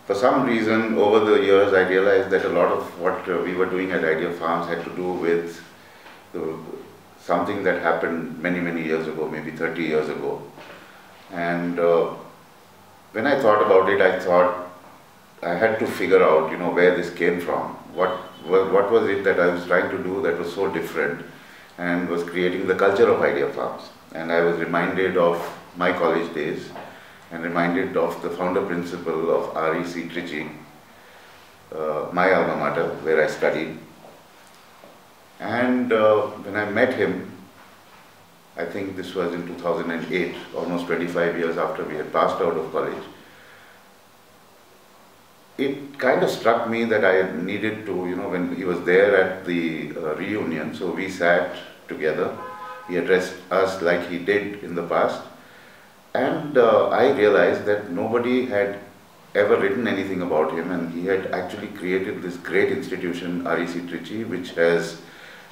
For some reason, over the years, I realized that a lot of what we were doing at Ideafarms had to do with something that happened many, many years ago, maybe 30 years ago. And when I thought about it, I thought I had to figure out, where this came from. What was it that I was trying to do that was so different and was creating the culture of Ideafarms. And I was reminded of my college days and reminded of the founder principal of REC Trichy, my alma mater, where I studied. And when I met him, I think this was in 2008, almost 25 years after we had passed out of college, it kind of struck me that I needed to, when he was there at the reunion, so we sat together, he addressed us like he did in the past, and I realized that nobody had ever written anything about him, and he had actually created this great institution, REC Trichy, which has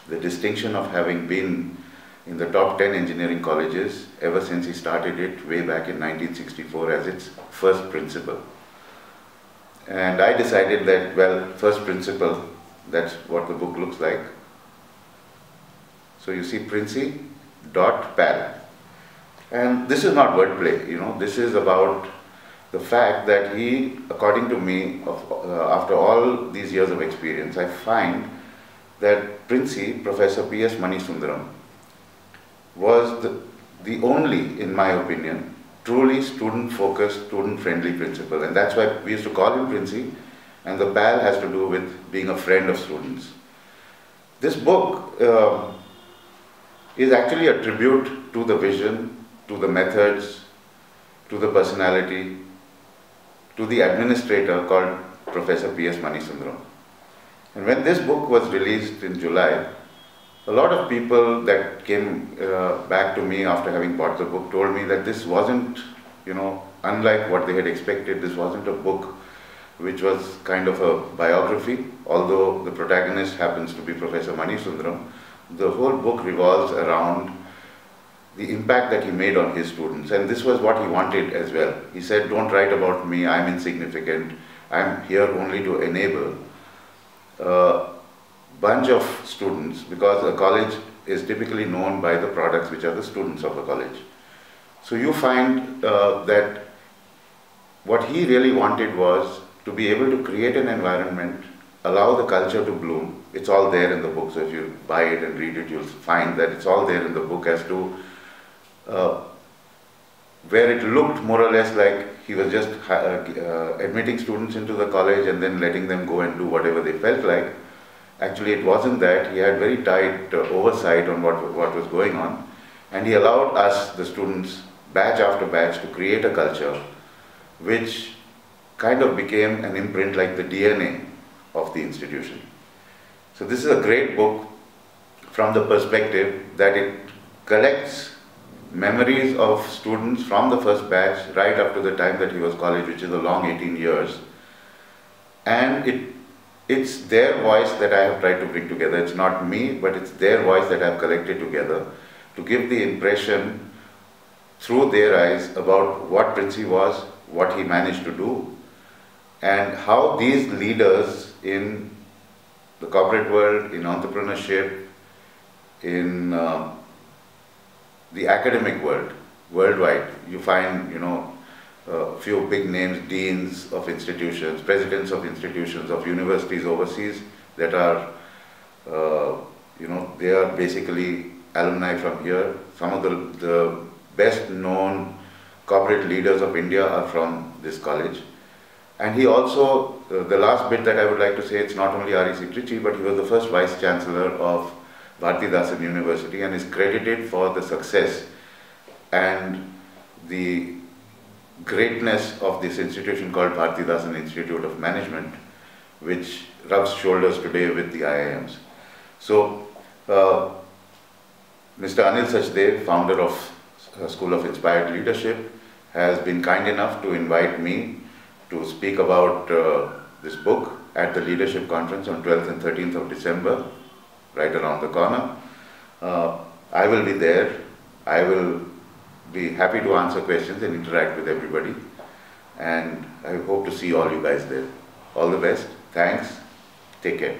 the distinction of having been in the top 10 engineering colleges ever since he started it way back in 1964 as its first principal. And I decided that, well, first principle, that's what the book looks like. So you see Princi.pal. And this is not wordplay, this is about the fact that he, according to me, after all these years of experience, I find that Princi, Professor P.S. Manisundaram, was the only, in my opinion, truly student-focused, student-friendly principal. And that's why we used to call him Princi, and the PAL has to do with being a friend of students. This book is actually a tribute to the vision, to the methods, to the personality, to the administrator called Professor P.S. Manisundaram. And when this book was released in July, a lot of people that came back to me after having bought the book told me that this wasn't, unlike what they had expected, this wasn't a book which was kind of a biography, although the protagonist happens to be Professor Manisundaram. The whole book revolves around the impact that he made on his students, and this was what he wanted as well. He said, don't write about me, I'm insignificant, I'm here only to enable a bunch of students, because a college is typically known by the products which are the students of a college. So you find that what he really wanted was to be able to create an environment, allow the culture to bloom. It's all there in the book, so if you buy it and read it, you'll find that it's all there in the book as to where it looked more or less like he was just admitting students into the college and then letting them go and do whatever they felt like. Actually, it wasn't that. He had very tight oversight on what was going on, and he allowed us, the students, batch after batch, to create a culture which kind of became an imprint like the DNA of the institution. So this is a great book from the perspective that it collects memories of students from the first batch right up to the time that he was college, which is a long 18 years. And it's their voice that I have tried to bring together. It's not me, but it's their voice that I have collected together to give the impression through their eyes about what Princi was, what he managed to do, and how these leaders in the corporate world, in entrepreneurship, in the academic world, worldwide, you find, a few big names, deans of institutions, presidents of institutions, of universities overseas that are, they are basically alumni from here. Some of the best known corporate leaders of India are from this college. And he also, the last bit that I would like to say, it's not only REC Trichy, but he was the first Vice Chancellor of Bharatidasan University and is credited for the success and the greatness of this institution called Bharatidasan Institute of Management, which rubs shoulders today with the IIMs. So, Mr. Anil Sachdev, founder of School of Inspired Leadership, has been kind enough to invite me to speak about this book at the Leadership Conference on 12th and 13th of December, right around the corner. I will be there. I will be happy to answer questions and interact with everybody. and I hope to see all you guys there. All the best. Thanks. Take care.